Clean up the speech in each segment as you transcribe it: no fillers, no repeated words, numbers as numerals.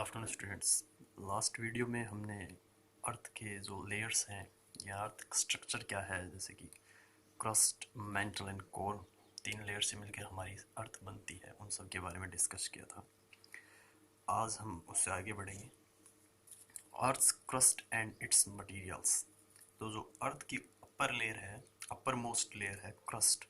Afternoon students. Last video में हमने अर्थ के जो लेयर्स हैं या अर्थ स्ट्रक्चर क्या है, जैसे कि क्रस्ट, मैंटल एंड कोर, तीन लेयर से मिलकर हमारी अर्थ बनती है, उन सब के बारे में डिस्कस किया था। आज हम उससे आगे बढ़ेंगे। Earth crust and it's materials. तो जो अर्थ की अपर लेयर है, अपर मोस्ट लेयर है क्रस्ट,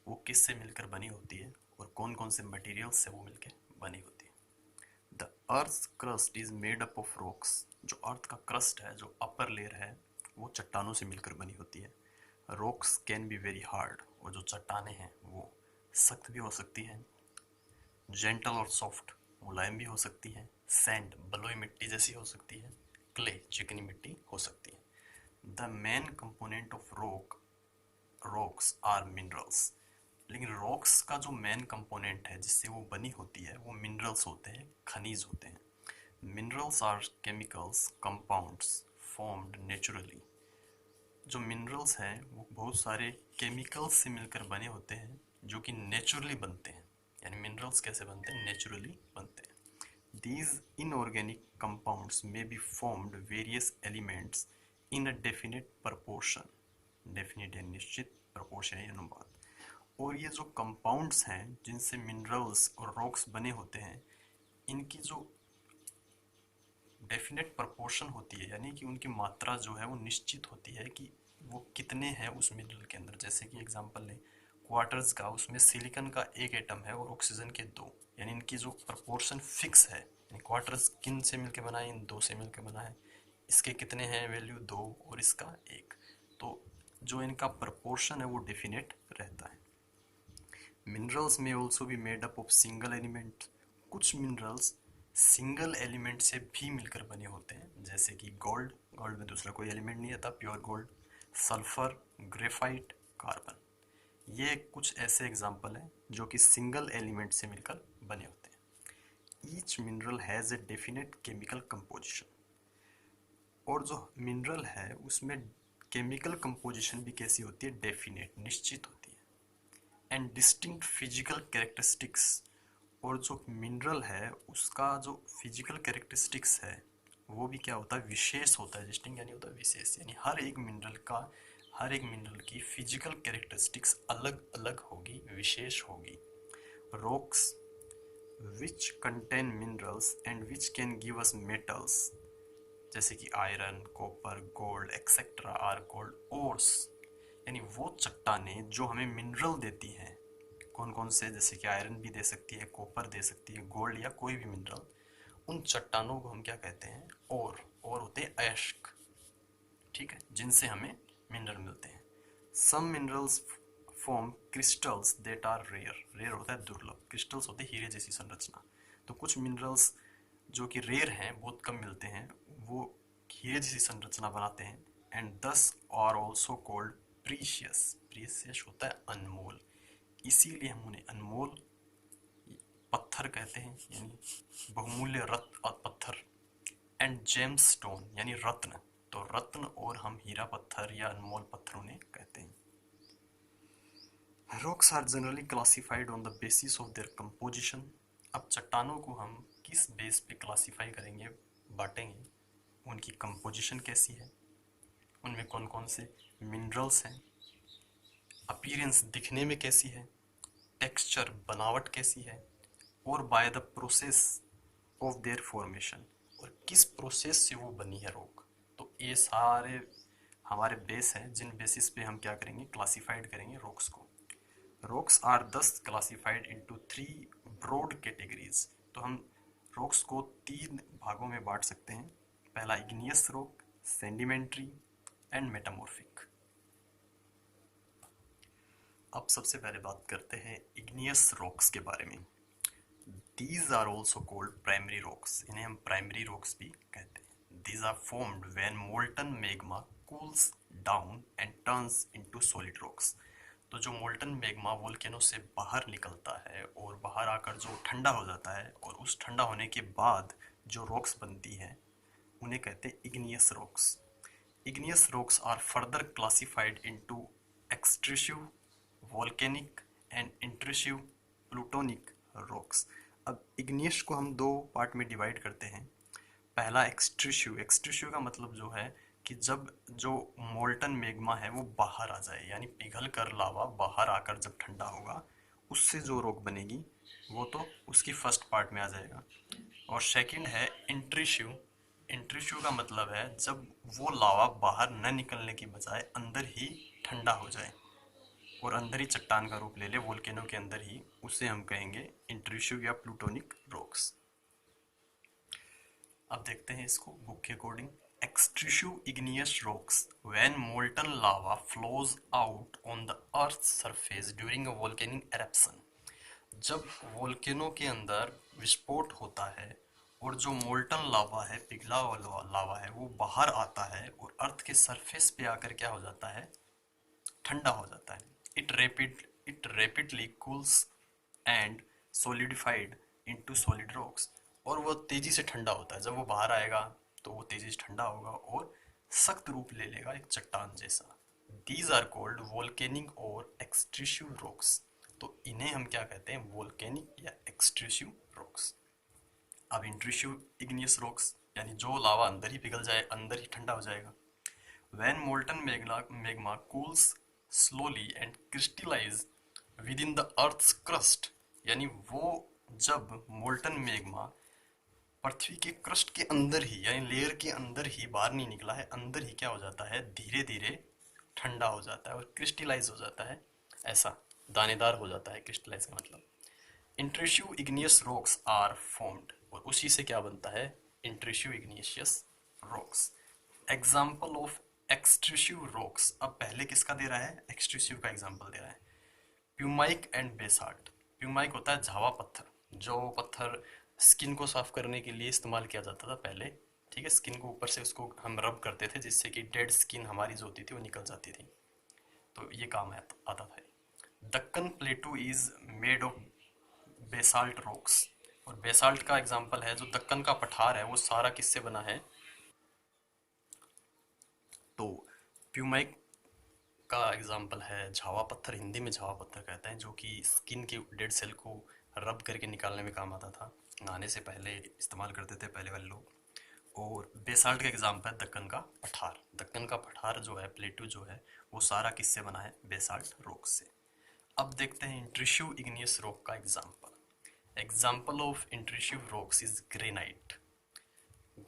वो किससे मिलकर बनी होती है और कौन कौन से मटेरियल्स से वो मिलकर बनी होती है। The earth crust is made up of rocks. जो अर्थ का क्रस्ट है, जो अपर लेयर है, वो चट्टानों से मिलकर बनी होती है। Rocks can be very hard, और जो चट्टाने हैं वो सख्त भी हो सकती हैं। जेंटल और सॉफ्ट, मुलायम भी हो सकती हैं। सैंड, बलुई मिट्टी जैसी हो सकती है। क्ले, चिकनी मिट्टी हो सकती है। The main component of rocks are minerals. लेकिन रॉक्स का जो मेन कंपोनेंट है जिससे वो बनी होती है, वो मिनरल्स होते हैं, खनिज होते हैं। Minerals are chemicals compounds formed naturally. जो मिनरल्स हैं वो बहुत सारे केमिकल्स से मिलकर बने होते हैं जो कि नेचुरली बनते हैं। यानी मिनरल्स कैसे बनते हैं? नेचुरली बनते हैं। दीज इनऑर्गेनिक कंपाउंड्स में be formed various elements in a definite proportion. Definite यानी निश्चित, प्रपोर्शन यानी अनुपात। और ये जो कंपाउंड्स हैं जिनसे मिनरल्स और रॉक्स बने होते हैं, इनकी जो डेफिनेट प्रपोर्शन होती है, यानी कि उनकी मात्रा जो है वो निश्चित होती है कि वो कितने हैं उस मिनरल के अंदर। जैसे कि एग्जांपल लें क्वार्टर्स का, उसमें सिलिकॉन का एक एटम है और ऑक्सीजन के दो, यानी इनकी जो प्रपोर्शन फिक्स है। यानी क्वार्टर्स किन से मिलकर बना है? इन दो से मिलकर बना है। इसके कितने हैं वैल्यू? दो, और इसका एक। तो जो इनका प्रपोर्शन है वो डेफिनेट रहता है। मिनरल्स में ऑल्सो भी made up of single element. कुछ मिनरल्स सिंगल एलिमेंट से भी मिलकर बने होते हैं, जैसे कि गोल्ड। गोल्ड में दूसरा कोई एलिमेंट नहीं आता, pure gold. Sulphur, graphite, carbon, ये कुछ ऐसे एग्जाम्पल हैं जो कि सिंगल एलिमेंट से मिलकर बने होते हैं। Each mineral has a definite chemical composition. और जो मिनरल है उसमें केमिकल कंपोजिशन भी कैसी होती है? डेफिनेट, निश्चित होती है। And distinct physical characteristics. और जो मिनरल है उसका जो फिजिकल कैरेक्टरिस्टिक्स है वो भी क्या होता है? विशेष होता है। डिस्टिंक्ट यानी होता है विशेष, यानी हर एक मिनरल की फिजिकल कैरेक्टरिस्टिक्स अलग अलग होगी, विशेष होगी। Rocks which contain minerals and which can give us metals, जैसे कि iron, copper, gold etcetera are called ores. यानी वो चट्टानें जो हमें मिनरल देती हैं, कौन कौन से? जैसे कि आयरन भी दे सकती है, कॉपर दे सकती है, गोल्ड या कोई भी मिनरल। उन चट्टानों को हम क्या कहते हैं? और होते हैं अयस्क, ठीक है, जिनसे हमें मिनरल मिलते हैं। Some minerals form crystals that are rare. Rare होता है दुर्लभ, क्रिस्टल्स होते हैं हीरे जैसी संरचना। तो कुछ मिनरल्स जो कि रेयर हैं, बहुत कम मिलते हैं, वो हीरे जैसी संरचना बनाते हैं। And these are also called precious. Precious होता है अनमोल, इसीलिए हम उन्हें अनमोल पत्थर कहते हैं, यानी बहुमूल्य रत्न और पत्थर। एंड जेम्स स्टोन यानी रत्न। तो रत्न और हम हीरा पत्थर या अनमोल पत्थर उन्हें कहते हैं। Rocks are generally classified on the basis of their composition. अब चट्टानों को हम किस बेस पे क्लासिफाई करेंगे, बांटेंगे? उनकी कंपोजिशन कैसी है, उनमें कौन कौन से मिनरल्स हैं, अपीयरेंस दिखने में कैसी है, टेक्सचर बनावट कैसी है, और by the process of their formation, और किस प्रोसेस से वो बनी है रॉक। तो ये सारे हमारे बेस हैं जिन बेसिस पे हम क्या करेंगे? क्लासिफाइड करेंगे रॉक्स को। Rocks are thus classified into three broad categories. तो हम रॉक्स को तीन भागों में बांट सकते हैं। पहला igneous rock, sedimentary and metamorphic. अब सबसे पहले बात करते हैं इग्नियस रॉक्स के बारे में। These are also called primary rocks. इन्हें हम प्राइमरी रॉक्स भी कहते हैं। These are formed when molten magma cools down and turns into solid rocks. तो जो मोल्टन मैग्मा वोल्केनो से बाहर निकलता है और बाहर आकर जो ठंडा हो जाता है, और उस ठंडा होने के बाद जो रॉक्स बनती हैं, उन्हें कहते हैं igneous rocks. Igneous rocks are further classified into extrusive, volcanic and intrusive plutonic rocks. अब इग्नियस को हम दो पार्ट में डिवाइड करते हैं। पहला एक्सट्रूसिव। एक्सट्रूसिव का मतलब जो है कि जब जो मोल्टन मैग्मा है वो बाहर आ जाए, यानी पिघल कर लावा बाहर आकर जब ठंडा होगा, उससे जो रॉक बनेगी वो तो उसकी फर्स्ट पार्ट में आ जाएगा। और सेकंड है इंट्रूसिव। इंट्रूसिव का मतलब है जब वो लावा बाहर न निकलने की बजाय अंदर ही ठंडा हो जाए और अंदर ही चट्टान का रूप ले ले वोल्केनो के अंदर ही, उसे हम कहेंगे इंट्रूसिव या प्लूटोनिक रॉक्स। अब देखते हैं इसको बुक के according. Extrusive igneous rocks when molten lava flows out on the earth surface during a volcanic eruption. जब वोल्केनो के अंदर विस्फोट होता है और जो मोल्टन लावा है, पिघला हुआ लावा है, वो बाहर आता है और अर्थ के सरफेस पे आकर क्या हो जाता है, ठंडा हो जाता है। It rapidly cools and solidified into solid rocks. और वो तेजी से ठंडा होता है, जब वो बाहर आएगा तो वो तेजी से ठंडा होगा और सख्त रूप ले लेगा एक चट्टान जैसा। दीज आर कॉल्ड वोल्केनिक और एक्सट्रूसिव रॉक्स। तो इन्हें हम क्या कहते हैं, वोल्केनिक या एक्सट्रूसिव रॉक्स। अब इंट्रूसिव इग्नियस रॉक्स यानी जो लावा अंदर ही पिघल जाए, अंदर ही ठंडा हो जाएगा। When molten magma cools slowly and crystallize within the Earth's crust, यानी वो जब मोल्टन मैग्मा पृथ्वी के क्रस्ट के अंदर ही, यानी लेयर के अंदर ही, बाहर नहीं निकला है, अंदर ही क्या हो जाता है, धीरे धीरे ठंडा हो जाता है और क्रिस्टलाइज हो जाता है, ऐसा दानेदार हो जाता है। क्रिस्टलाइज का मतलब intrusive igneous rocks are formed, और उसी से क्या बनता है, intrusive igneous rocks. Example of extrusive rocks. अब पहले किसका दे रहा है, एक्सट्रूसिव का एग्जाम्पल दे रहा है। प्यूमाइक एंड बेसाल्ट। प्यूमाइक होता है झावा पत्थर, जो पत्थर स्किन को साफ करने के लिए इस्तेमाल किया जाता था पहले। ठीक है, स्किन को ऊपर से उसको हम रब करते थे जिससे कि डेड स्किन हमारी जो होती थी वो निकल जाती थी, तो ये काम आता था। Deccan प्लेटू is made of basalt rocks. और बेसाल्ट का एग्जाम्पल है, जो दक्कन का पठार है वो सारा किससे बना है, तो प्यूमाइक का एग्जाम्पल है झावा पत्थर। हिंदी में झावा पत्थर कहते हैं, जो कि स्किन के डेड सेल को रब करके निकालने में काम आता था, नहाने से पहले इस्तेमाल करते थे पहले वाले लोग। और बेसाल्ट का एग्जाम्पल है दक्कन का पठार। दक्कन का पठार जो है, प्लेटू जो है, वो सारा किससे बना है, बेसाल्ट रॉक से। अब देखते हैं इंट्रूसिव इग्नियस रॉक का example. Example of intrusive rocks is granite.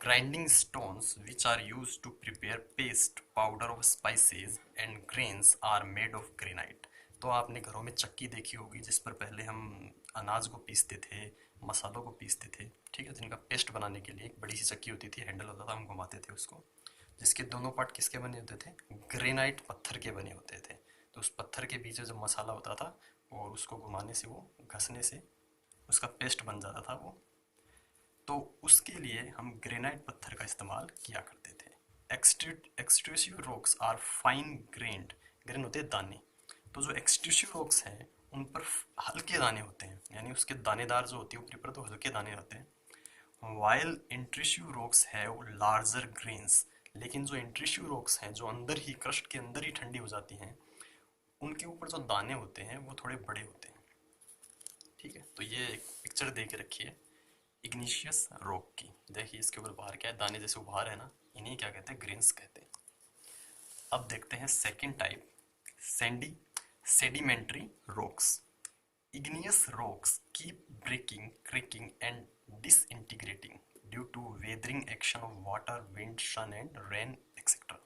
Grinding stones, which are used to prepare paste, powder of spices and grains, are made of granite. तो आपने घरों में चक्की देखी होगी जिस पर पहले हम अनाज को पीसते थे, मसालों को पीसते थे, ठीक है, जिनका पेस्ट बनाने के लिए एक बड़ी सी चक्की होती थी, हैंडल होता था, हम घुमाते थे उसको, जिसके दोनों पार्ट किसके बने होते थे, ग्रेनाइट पत्थर के बने होते थे। तो उस पत्थर के बीच जो मसाला होता था और उसको घुमाने से, वो घसने से उसका पेस्ट बन जाता था वो। तो उसके लिए हम ग्रेनाइट पत्थर का इस्तेमाल किया करते थे। Extrusive rocks are fine grained. Grain होते हैं दाने। तो जो एक्सट्रूसिव रॉक्स हैं उन पर हल्के दाने होते हैं, यानी उसके दानेदार जो होती है ऊपरी पर, तो हल्के दाने होते हैं। While intrusive rocks have larger grains. लेकिन जो इंट्रूसिव रॉक्स हैं, जो अंदर ही क्रस्ट के अंदर ही ठंडी हो जाती हैं, उनके ऊपर जो दाने होते हैं वो थोड़े बड़े होते हैं। ठीक है, तो ये एक पिक्चर दे के रखिए इग्निशियस रॉक की। देखिए इसके ऊपर बाहर क्या है, दाने जैसे उभार है ना, इन्हीं क्या कहते हैं, ग्रेन्स कहते हैं। अब देखते हैं second type, sandy sedimentary rocks. Igneous rocks keep breaking, cracking and disintegrating due to weathering action of water, wind, sun and rain etcetera.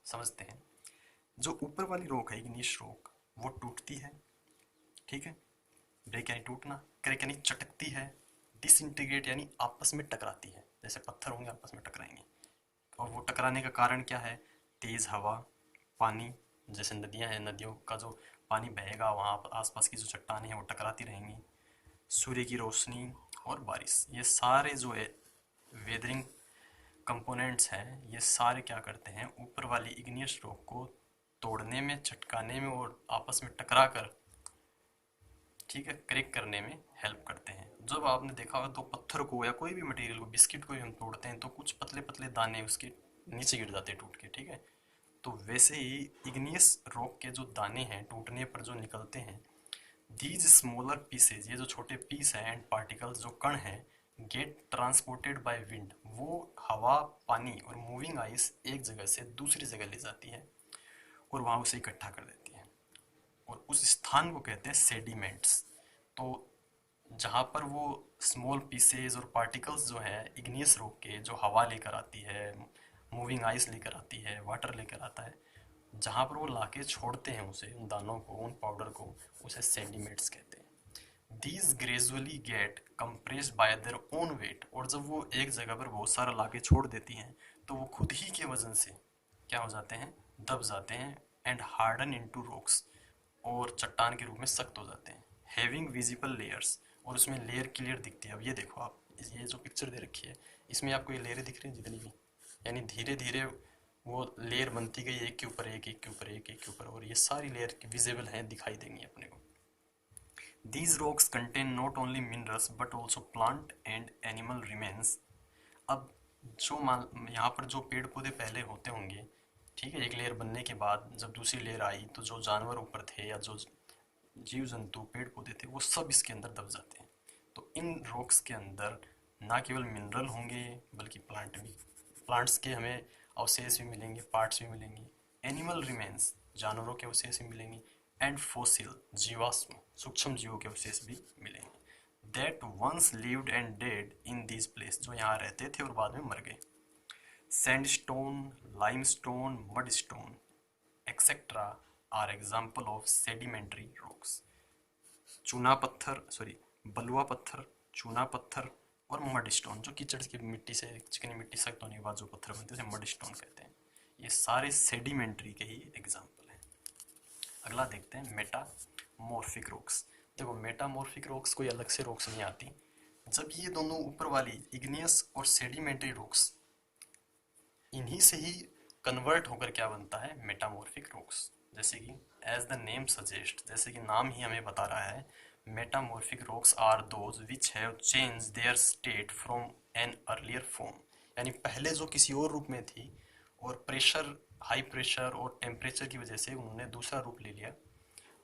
समझते हैं, जो ऊपर वाली रॉक है इग्नियस रॉक, वो टूटती है, ठीक है, ब्रेक यानी टूटना, क्रैक यानी चटकती है, डिसइंटीग्रेट यानी आपस में टकराती है, जैसे पत्थर होंगे आपस में टकराएंगे। और वो टकराने का कारण क्या है, तेज हवा, पानी, जैसे नदियां हैं, नदियों का जो पानी बहेगा वहाँ आसपास की जो चट्टानें हैं वो टकराती रहेंगी, सूर्य की रोशनी और बारिश, ये सारे जो है वेदरिंग कंपोनेंट्स हैं, ये सारे क्या करते हैं, ऊपर वाली इग्नियस रॉक को तोड़ने में, चटकाने में और आपस में टकरा कर, ठीक है, क्रैक करने में हेल्प करते हैं। जब आपने देखा होगा तो पत्थर को या कोई भी मटेरियल को, बिस्किट को भी हम तोड़ते हैं तो कुछ पतले पतले दाने उसके नीचे गिर जाते हैं टूट के, ठीक है। तो वैसे ही इग्नियस रॉक के जो दाने हैं टूटने पर जो निकलते हैं, दीज स्मॉलर पीसेज, ये जो छोटे पीस हैं एंड पार्टिकल्स जो कण हैं, गेट ट्रांसपोर्टेड बाय विंड, वो हवा, पानी और मूविंग आइस एक जगह से दूसरी जगह ले जाती है और वहाँ उसे इकट्ठा कर देती है और उस स्थान को कहते हैं सेडिमेंट्स। तो जहाँ पर वो स्मॉल पीसेज और पार्टिकल्स जो है इग्नियस रॉक के, जो हवा लेकर आती है, मूविंग आइस लेकर आती है, वाटर लेकर आता है, जहाँ पर वो लाके छोड़ते हैं उसे, उन दानों को, उन पाउडर को, उसे सेडिमेंट्स कहते हैं। These gradually get compressed by their own weight, और जब वो एक जगह पर बहुत सारा लाके छोड़ देती हैं तो वो खुद ही के वजन से क्या हो जाते हैं, दब जाते हैं, एंड हार्डन इनटू रॉक्स, और चट्टान के रूप में सख्त हो जाते हैं। हैविंग विजिबल लेयर्स, और उसमें लेयर क्लियर दिखती है। अब ये देखो आप, ये जो पिक्चर दे रखी है इसमें आपको ये लेयरें दिख रही हैं जितनी भी, यानी धीरे धीरे वो लेयर बनती गई, एक के ऊपर एक, एक के ऊपर एक, एक के ऊपर, और ये सारी लेयर विजिबल हैं, दिखाई देंगी अपने को। These rocks contain not only minerals but also plant and animal remains. अब जो मान यहाँ पर जो पेड़ पौधे पहले होते होंगे, ठीक है, एक लेयर बनने के बाद जब दूसरी लेयर आई तो जो जानवर ऊपर थे या जो जीव जंतु पेड़ पौधे थे वो सब इसके अंदर दब जाते हैं। तो इन रॉक्स के अंदर ना केवल मिनरल होंगे बल्कि प्लांट भी, प्लांट्स के हमें अवशेष भी मिलेंगे, पार्ट्स भी मिलेंगे, एनिमल रिमेन्स, जानवरों के अवशेष भी मिलेंगे, एंड फोसिल, जीवाश्म, सूक्ष्म जीवों के अवशेष भी मिलेंगे। That once lived and dead in these place, जो यहाँ रहते थे और बाद में मर गए। Sandstone, limestone, mudstone etcetera are example of sedimentary rocks. चूना पत्थर, सॉरी, बलुआ पत्थर, चूना पत्थर और मड स्टोन, जो कीचड़ की मिट्टी से, चिकनी मिट्टी सख्त होने के बाद जो पत्थर बनते हैं उसे मड स्टोन कहते हैं। ये सारे सेडिमेंट्री के ही एग्जाम्पल हैं। अगला देखते हैं मेटामॉर्फिक रॉक्स। देखो मेटामॉर्फिक रॉक्स कोई अलग से रॉक्स नहीं आती। जब ये दोनों ऊपर वाली इग्नियस और सेडिमेंट्री रॉक्स इन्हीं से ही कन्वर्ट होकर क्या बनता है, मेटामॉर्फिक रॉक्स। जैसे कि एज द नेम सजेस्ट, जैसे कि नाम ही हमें बता रहा है, metamorphic rocks are those which have change their state from an earlier form, यानी पहले जो किसी और रूप में थी और प्रेशर, हाई प्रेशर और टेम्परेचर की वजह से उन्होंने दूसरा रूप ले लिया,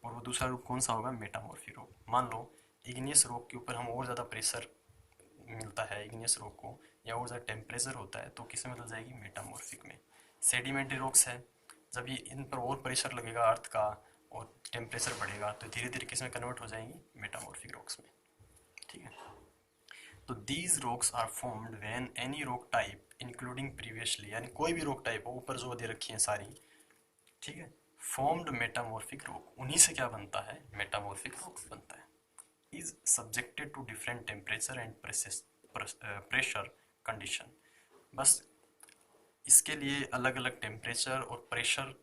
और वो दूसरा रूप कौन सा होगा, मेटामॉर्फिक रॉक। मान लो इग्नियस रॉक के ऊपर हम और ज़्यादा प्रेशर मिलता है इग्नियस रॉक को, या और ज़्यादा टेम्परेचर होता है, तो किस में बदल जाएगी, मेटामॉर्फिक में। सेडिमेंट्री रॉक्स है, जब ये इन पर और प्रेशर लगेगा अर्थ का और टेम्परेचर बढ़ेगा तो धीरे धीरे किस में कन्वर्ट हो जाएंगी, मेटामॉर्फिक रॉक्स में। ठीक है, तो these rocks are formed when any rock type including previously, यानी कोई भी रॉक टाइप हो, ऊपर जो दे रखी है सारी, ठीक है, फॉर्म्ड मेटामॉर्फिक रॉक, उन्हीं से क्या बनता है, मेटामॉर्फिक रॉक बनता है। Is subjected to different temperature and pressure condition. बस इसके लिए अलग अलग टेम्परेचर और प्रेशर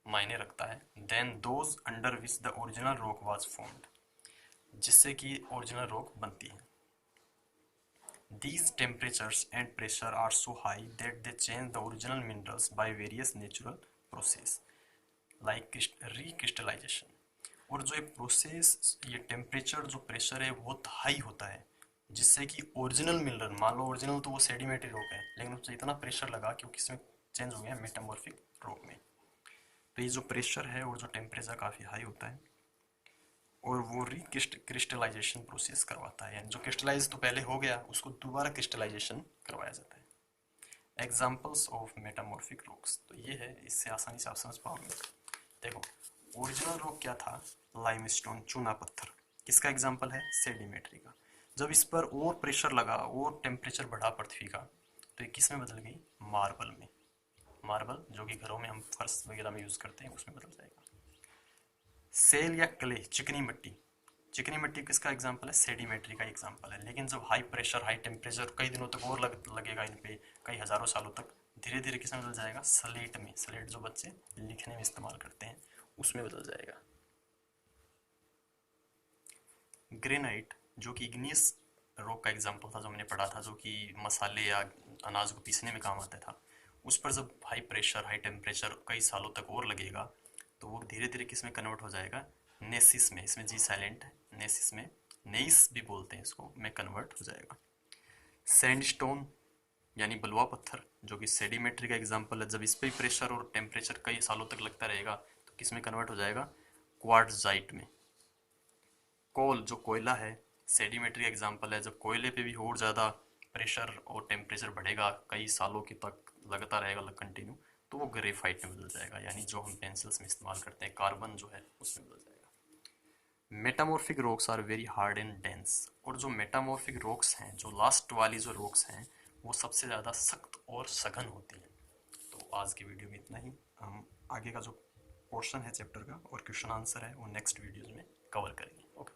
मायने रखता है। Then those under which the original rock was formed, जिससे कि ओरिजिनल रॉक बनती है। These temperatures and pressure are so high that they change the original minerals by various natural process like recrystallization। और जो ये प्रोसेस, ये temperature, जो pressure है बहुत हाई होता है, जिससे कि ओरिजिनल मिनरल, मान लो ओरिजिनल तो वो सेडिमेंट्री रॉक है, लेकिन उससे इतना प्रेशर लगा कि वो किसमें चेंज हो गया, मेटामॉर्फिक रॉक में। तो ये जो प्रेशर है और जो टेम्परेचर काफ़ी हाई होता है, और वो क्रिस्टलाइजेशन प्रोसेस करवाता है, यानी जो क्रिस्टलाइज तो पहले हो गया उसको दोबारा क्रिस्टलाइजेशन करवाया जाता है। एग्जाम्पल्स ऑफ मेटामॉर्फिक रॉक्स, तो ये है, इससे आसानी से आप समझ पाओगे। देखो ओरिजिनल रॉक क्या था, लाइमस्टोन, चूना पत्थर, किसका एग्जाम्पल है, सेडिमेंट्री का। जब इस पर और प्रेशर लगा और टेम्परेचर बढ़ा पृथ्वी का, तो ये किस में बदल गई, मार्बल में। मार्बल जो कि घरों में हम फर्श वगैरह में यूज़ करते हैं, उसमें बदल जाएगा। सेल या क्ले, चिकनी मिट्टी, चिकनी मिट्टी किसका एग्जाम्पल है, सेडिमेंट्री का एग्जाम्पल है। लेकिन जब हाई प्रेशर, हाई टेम्परेचर कई दिनों तक और लगेगा इन पे, कई हज़ारों सालों तक, धीरे धीरे किस में बदल जाएगा, स्लेट में। स्लेट जो बच्चे लिखने में इस्तेमाल करते हैं उसमें बदल जाएगा। ग्रेनाइट जो कि इग्नियस रॉक का एग्जाम्पल था, जो हमने पढ़ा था, जो कि मसाले या अनाज को पीसने में काम आता था, उस पर जब हाई प्रेशर, हाई टेम्परेचर कई सालों तक और लगेगा तो वो धीरे धीरे किस में कन्वर्ट हो जाएगा, नेसिस में। इसमें जी साइलेंट है, नेसिस में, नेइस भी बोलते हैं इसको, में कन्वर्ट हो जाएगा। सैंडस्टोन यानी बलुआ पत्थर जो कि सेडिमेंट्री का एग्जाम्पल है, जब इस पर प्रेशर और टेम्परेचर कई सालों तक लगता रहेगा तो किस में कन्वर्ट हो जाएगा, क्वार्ट्जाइट में। कोल जो कोयला है, सेडिमेंट्री एग्जांपल है। जब कोयले पे भी और ज़्यादा प्रेशर और टेम्परेचर बढ़ेगा, कई सालों की तक लगता रहेगा कंटिन्यू, तो वो ग्रेफाइट में बदल जाएगा, यानी जो हम पेंसिल्स में इस्तेमाल करते हैं कार्बन जो है उसमें बदल जाएगा। Metamorphic rocks are very hard and dense. और जो मेटामॉर्फिक रॉक्स हैं, जो लास्ट वाली जो रॉक्स हैं, वो सबसे ज़्यादा सख्त और सघन होती हैं। तो आज की वीडियो में इतना ही। हम आगे का जो पोर्शन है चैप्टर का और क्वेश्चन आंसर है वो नेक्स्ट वीडियोज़ में कवर करेंगे। ओके।